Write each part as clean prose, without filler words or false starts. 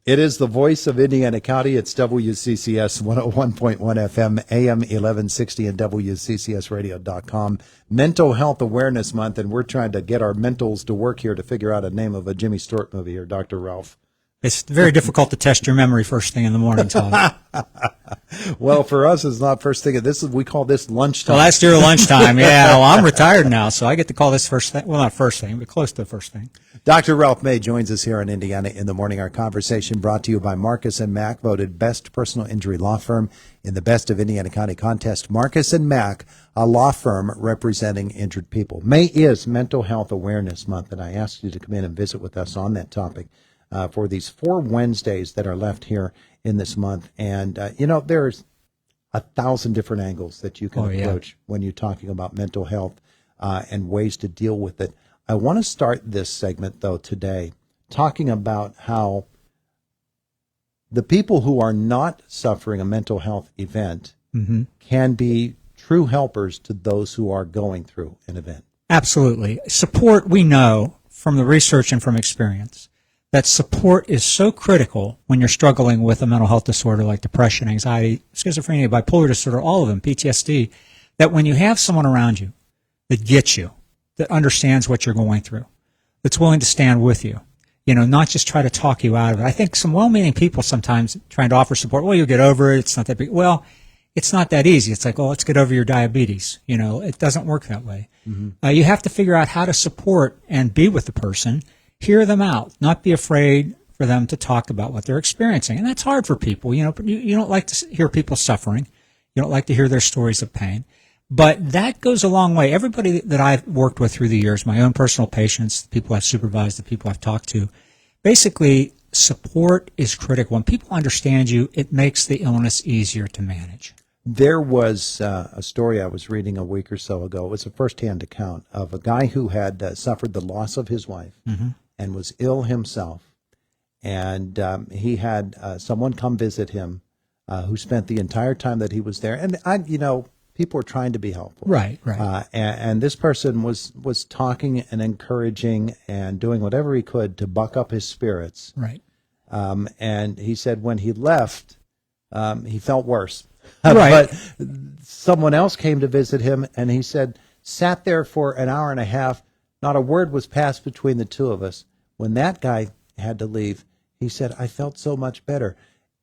It is the voice of Indiana County. It's WCCS 101.1 FM, AM 1160, and WCCSradio.com. Mental Health Awareness Month, and we're trying to get our mentals to work here to figure out a name of a Jimmy Stewart movie here, Dr. Ralph. It's very difficult to test your memory first thing in the morning, Tom. Well, for us, it's not first thing. We call this lunchtime. Well, that's your lunchtime. Yeah, well, I'm retired now, so I get to call this first thing. Well, not first thing, but close to the first thing. Dr. Ralph May joins us here in Indiana in the morning. Our conversation brought to you by Marcus & Mack, voted best personal injury law firm in the Best of Indiana County contest. Marcus & Mack, a law firm representing injured people. May is Mental Health Awareness Month, and I asked you to come in and visit with us on that topic for these 4 Wednesdays that are left here in this month. And, there's 1,000 different angles that you can approach when you're talking about mental health and ways to deal with it. I want to start this segment, though, today talking about how the people who are not suffering a mental health event can be true helpers to those who are going through an event. Absolutely. Support, we know from the research and from experience, that support is so critical when you're struggling with a mental health disorder like depression, anxiety, schizophrenia, bipolar disorder, all of them, PTSD, that when you have someone around you that gets you, that understands what you're going through, that's willing to stand with you, not just try to talk you out of it. I think some well-meaning people sometimes trying to offer support, well, you'll get over it, it's not that big. Well, it's not that easy. It's like, let's get over your diabetes. It doesn't work that way. You have to figure out how to support and be with the person, hear them out, not be afraid for them to talk about what they're experiencing. And that's hard for people. You don't like to hear people suffering. You don't like to hear their stories of pain. But that goes a long way. Everybody that I've worked with through the years, my own personal patients, the people I've supervised, the people I've talked to, basically support is critical. When people understand you, it makes the illness easier to manage. There was a story I was reading a week or so ago. It was a first-hand account of a guy who had suffered the loss of his wife and was ill himself. And he had someone come visit him who spent the entire time that he was there. And, people were trying to be helpful. Right. And this person was talking and encouraging and doing whatever he could to buck up his spirits. Right. And he said when he left, he felt worse. Right. But someone else came to visit him, and he said, sat there for an hour and a half. Not a word was passed between the two of us. When that guy had to leave, he said, I felt so much better.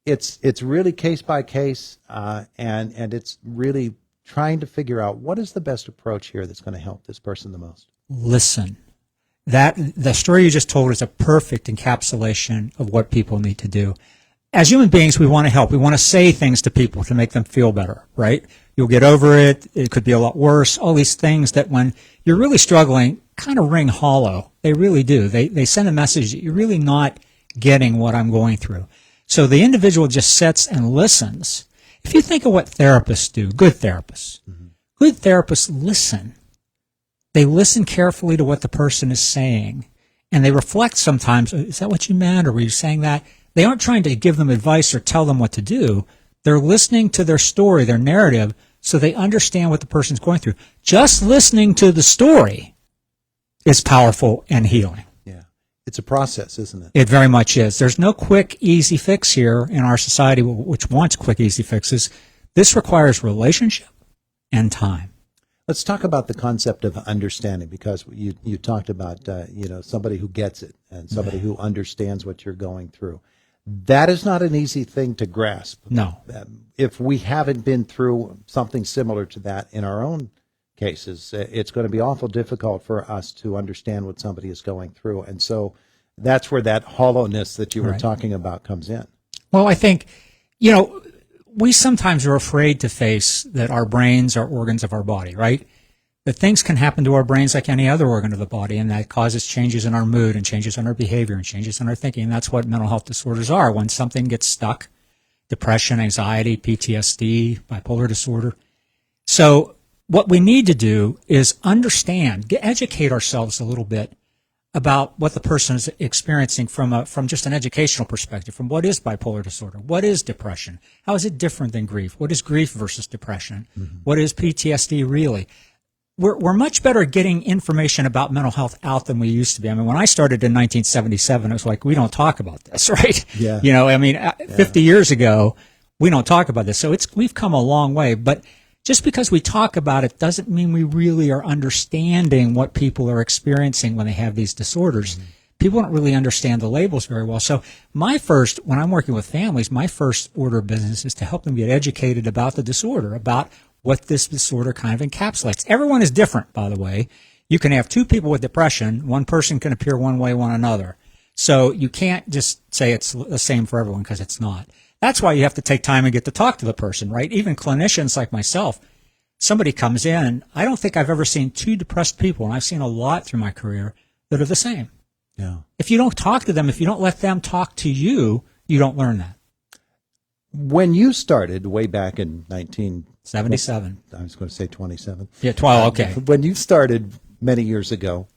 It's really case by case, and it's really trying to figure out what is the best approach here that's going to help this person the most. Listen. The story you just told is a perfect encapsulation of what people need to do. As human beings, we want to help. We want to say things to people to make them feel better, right? You'll get over it. It could be a lot worse. All these things that when you're really struggling kind of ring hollow. They really do. They send a message that you're really not getting what I'm going through. So the individual just sits and listens. If you think of what therapists do, good therapists listen. They listen carefully to what the person is saying, and they reflect sometimes, is that what you meant, or were you saying that? They aren't trying to give them advice or tell them what to do. They're listening to their story, their narrative, so they understand what the person's going through. Just listening to the story is powerful and healing. Yeah. It's a process, isn't it? It very much is. There's no quick, easy fix here in our society which wants quick, easy fixes. This requires relationship and time. Let's talk about the concept of understanding, because you talked about somebody who gets it and somebody who understands what you're going through. That is not an easy thing to grasp. No. If we haven't been through something similar to that in our own cases, it's going to be awful difficult for us to understand what somebody is going through. And so that's where that hollowness that you were talking about comes in. Well, I think, we sometimes are afraid to face that our brains are organs of our body, right? That things can happen to our brains like any other organ of the body, and that causes changes in our mood and changes in our behavior and changes in our thinking. And that's what mental health disorders are. When something gets stuck, depression, anxiety, PTSD, bipolar disorder. So what we need to do is educate ourselves a little bit about what the person is experiencing from just an educational perspective, from what is bipolar disorder, what is depression, how is it different than grief, what is grief versus depression, what is PTSD really. we're much better at getting information about mental health out than we used to be. I mean, when I started in 1977, it was like, we don't talk about this, right? Yeah. You know, I mean, 50 years ago, we don't talk about this. So we've come a long way, but just because we talk about it doesn't mean we really are understanding what people are experiencing when they have these disorders. Mm-hmm. People don't really understand the labels very well. So when I'm working with families, my first order of business is to help them get educated about the disorder, about what this disorder kind of encapsulates. Everyone is different, by the way. You can have two people with depression. One person can appear one way, one another. So you can't just say it's the same for everyone, because it's not. That's why you have to take time and get to talk to the person, right? Even clinicians like myself, somebody comes in, I don't think I've ever seen two depressed people, and I've seen a lot through my career, that are the same. Yeah. If you don't talk to them, if you don't let them talk to you, you don't learn that. When you started way back in 77. I was going to say 27. Yeah, 12, okay. When you started many years ago,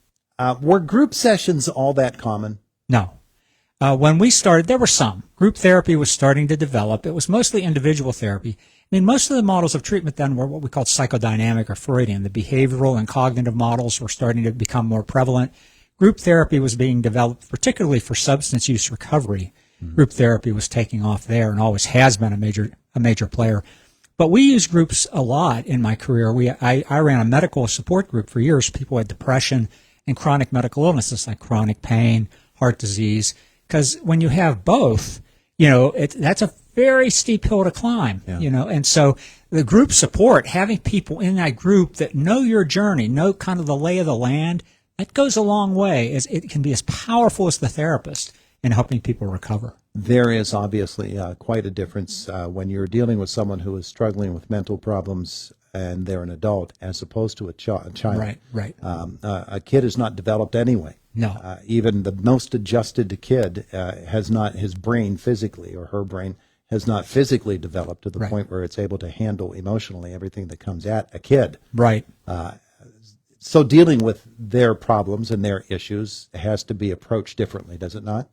were group sessions all that common? No. When we started, there were some. Group therapy was starting to develop. It was mostly individual therapy. I mean, most of the models of treatment then were what we called psychodynamic or Freudian. The behavioral and cognitive models were starting to become more prevalent. Group therapy was being developed, particularly for substance use recovery. Mm-hmm. Group therapy was taking off there and always has been a major player. But we used groups a lot in my career. I ran a medical support group for years. People had depression and chronic medical illnesses like chronic pain, heart disease. Because when you have both, you know, that's a very steep hill to climb, you know. And so the group support, having people in that group that know your journey, know kind of the lay of the land, that goes a long way. It can be as powerful as the therapist in helping people recover. There is obviously quite a difference when you're dealing with someone who is struggling with mental problems and they're an adult as opposed to a child. Right. A kid is not developed anyway. No. Even the most adjusted kid has not, his brain physically or her brain has not physically developed to the point where it's able to handle emotionally everything that comes at a kid. Right. So dealing with their problems and their issues has to be approached differently, does it not?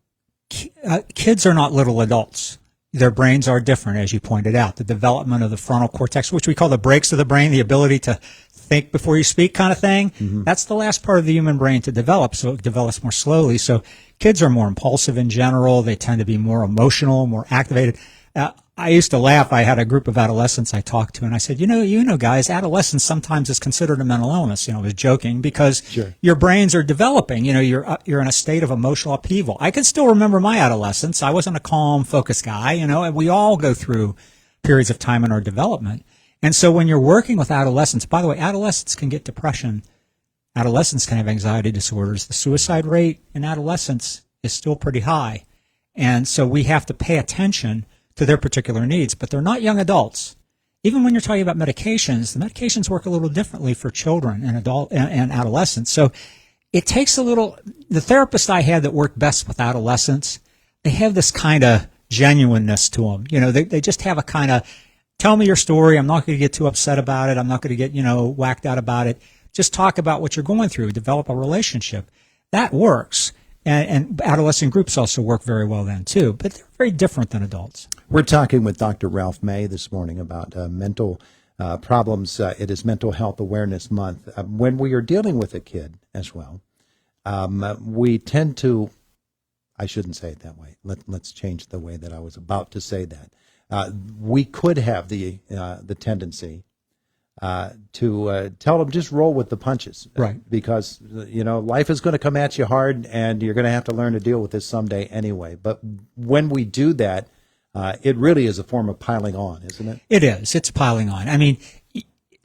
Kids are not little adults. Their brains are different, as you pointed out. The development of the frontal cortex, which we call the brakes of the brain, the ability to think before you speak kind of thing, that's the last part of the human brain to develop, so it develops more slowly. So kids are more impulsive in general. They tend to be more emotional, more activated. I used to laugh. I had a group of adolescents I talked to, and I said, you know, guys, adolescence sometimes is considered a mental illness. You know, I was joking because your brains are developing. You know, you're in a state of emotional upheaval. I can still remember my adolescence. I wasn't a calm, focused guy, you know, and we all go through periods of time in our development. And so when you're working with adolescents, by the way, adolescents can get depression. Adolescents can have anxiety disorders. The suicide rate in adolescents is still pretty high. And so we have to pay attention to their particular needs, but they're not young adults. Even when you're talking about medications, the medications work a little differently for children and and adolescents. So it takes a little, the therapist I had that worked best with adolescents, they have this kind of genuineness to them. You know, they just have a kind of, tell me your story. I'm not going to get too upset about it. I'm not going to get, you know, whacked out about it. Just talk about what you're going through, develop a relationship. That works. And adolescent groups also work very well then, too. But they're very different than adults. We're talking with Dr. Ralph May this morning about mental problems. It is Mental Health Awareness Month. When we are dealing with a kid as well, we tend to, I shouldn't say it that way. Let's change the way that I was about to say that. We could have the tendency to tell them just roll with the punches, right? Because you know life is going to come at you hard, and you're going to have to learn to deal with this someday anyway. But when we do that, it really is a form of piling on, isn't it? It is. It's piling on. I mean,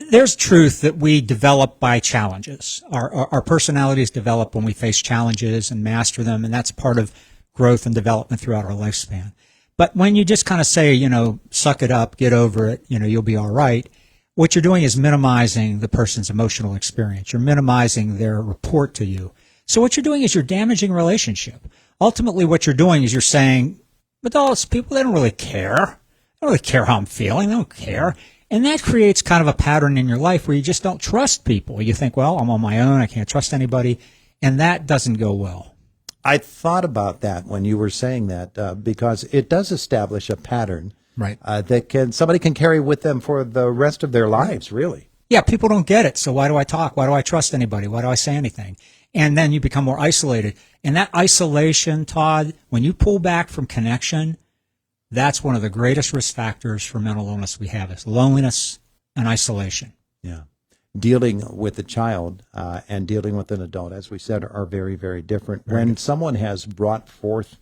there's truth that we develop by challenges. Our personalities develop when we face challenges and master them, and that's part of growth and development throughout our lifespan. But when you just kind of say, you know, suck it up, get over it, you know, you'll be all right, what you're doing is minimizing the person's emotional experience. You're minimizing their report to you. So what you're doing is you're damaging relationship. Ultimately, what you're doing is you're saying, adults, people, they don't really care. They don't really care how I'm feeling. They don't care. And that creates kind of a pattern in your life where you just don't trust people. You think, well, I'm on my own. I can't trust anybody. And that doesn't go well. I thought about that when you were saying that because it does establish a pattern. Right. That somebody can carry with them for the rest of their lives, really. Yeah, people don't get it. So why do I talk? Why do I trust anybody? Why do I say anything? And then you become more isolated. And that isolation, Todd, when you pull back from connection, that's one of the greatest risk factors for mental illness we have is loneliness and isolation. Yeah. Dealing with a child and dealing with an adult, as we said, are very, very different. When someone has brought forth,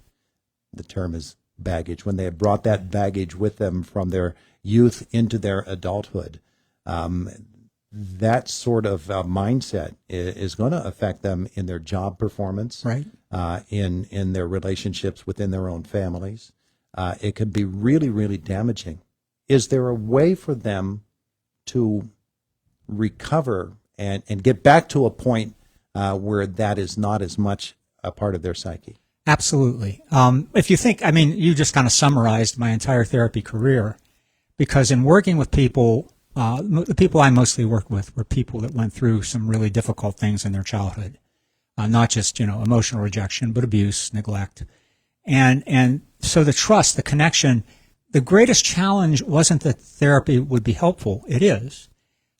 the term is baggage, when they have brought that baggage with them from their youth into their adulthood, that sort of mindset is going to affect them in their job performance, Right. In their relationships within their own families. It can be really, really damaging. Is there a way for them to recover and get back to a point where that is not as much a part of their psyche? Absolutely. If you think, I mean, you just kind of summarized my entire therapy career, because in working with people, the people I mostly worked with were people that went through some really difficult things in their childhood, not just, emotional rejection, but abuse, neglect. And so the trust, the connection, the greatest challenge wasn't that therapy would be helpful. It is.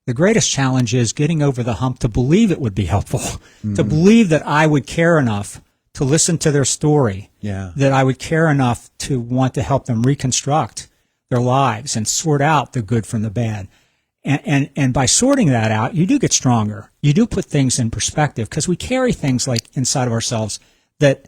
The greatest challenge is getting over the hump to believe it would be helpful, to believe that I would care enough to listen to their story, that I would care enough to want to help them reconstruct their lives and sort out the good from the bad. And by sorting that out, you do get stronger. You do put things in perspective, because we carry things like inside of ourselves that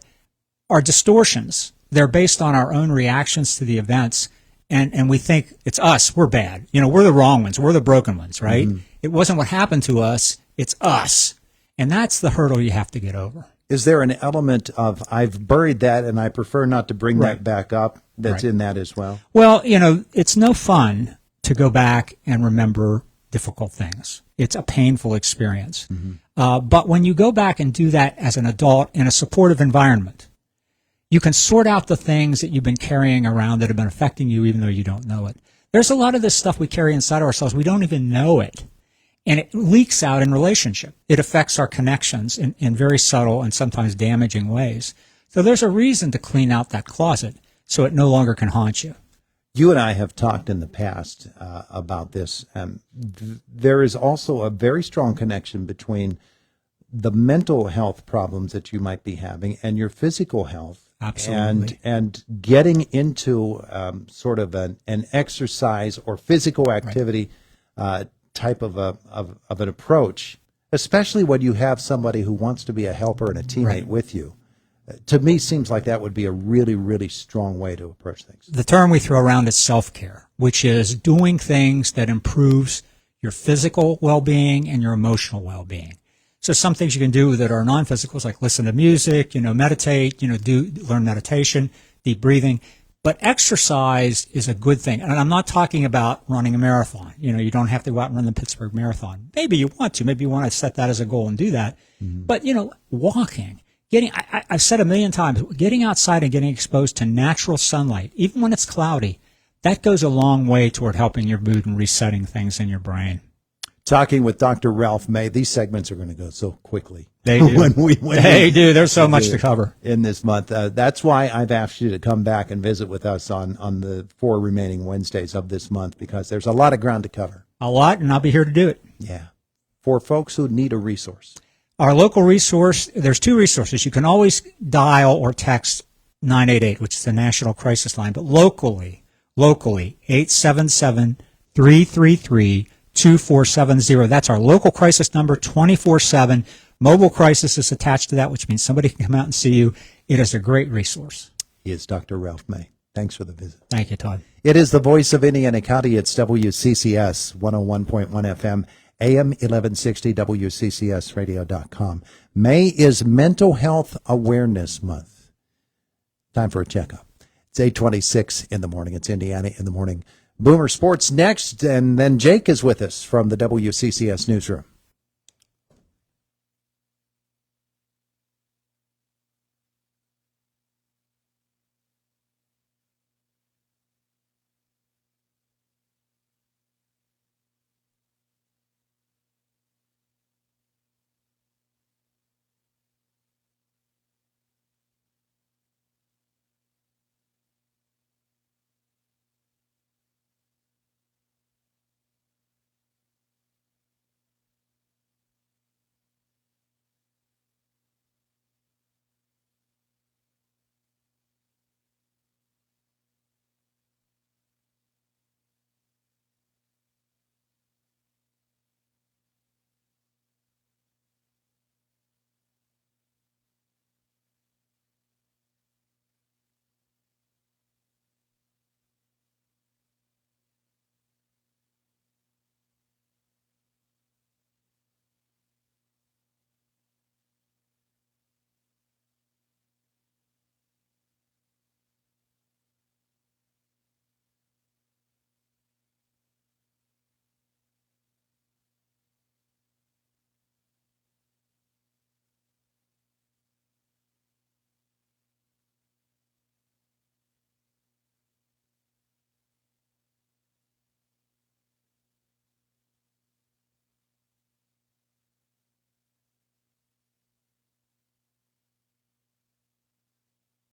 are distortions. They're based on our own reactions to the events. And we think it's us. We're bad. We're the wrong ones. We're the broken ones, right? It wasn't what happened to us. It's us. And that's the hurdle you have to get over. Is there an element of, I've buried that and I prefer not to bring that back up, that's in that as well? Well, it's no fun to go back and remember difficult things. It's a painful experience. But when you go back and do that as an adult in a supportive environment, you can sort out the things that you've been carrying around that have been affecting you even though you don't know it. There's a lot of this stuff we carry inside ourselves. We don't even know it. And it leaks out in relationship. It affects our connections in very subtle and sometimes damaging ways. So there's a reason to clean out that closet so it no longer can haunt you. You and I have talked in the past about this. There is also a very strong connection between the mental health problems that you might be having and your physical health. Absolutely. And getting into sort of an exercise or physical activity type of an approach, especially when you have somebody who wants to be a helper and a teammate with you. To me, seems like that would be a really, really strong way to approach things. The term we throw around is self-care, which is doing things that improves your physical well-being and your emotional well-being. So some things you can do that are non-physical is like listen to music, meditate, learn meditation, deep breathing. But exercise is a good thing. And I'm not talking about running a marathon. You don't have to go out and run the Pittsburgh Marathon. Maybe you want to. Maybe you want to set that as a goal and do that. But, walking, I've said a million times, getting outside and getting exposed to natural sunlight, even when it's cloudy, that goes a long way toward helping your mood and resetting things in your brain. Talking with Dr. Ralph May. These segments are going to go so quickly. They do. They do. There's so much to cover in this month. That's why I've asked you to come back and visit with us on the 4 remaining Wednesdays of this month, because there's a lot of ground to cover. A lot, and I'll be here to do it. Yeah. For folks who need a resource. Our local resource, there's 2 resources. You can always dial or text 988, which is the National Crisis Line, but locally, 877-333-2470. That's our local crisis number, 24/7. Mobile crisis is attached to that, which means somebody can come out and see you. It is a great resource. He is Dr. Ralph May. Thanks for the visit. Thank you, Todd. It is the voice of Indiana County. It's WCCS 101.1 FM, AM 1160, WCCSradio.com. May is Mental Health Awareness Month. Time for a checkup. It's 8:26 in the morning. It's Indiana in the Morning. Boomer Sports next, and then Jake is with us from the WCCS Newsroom.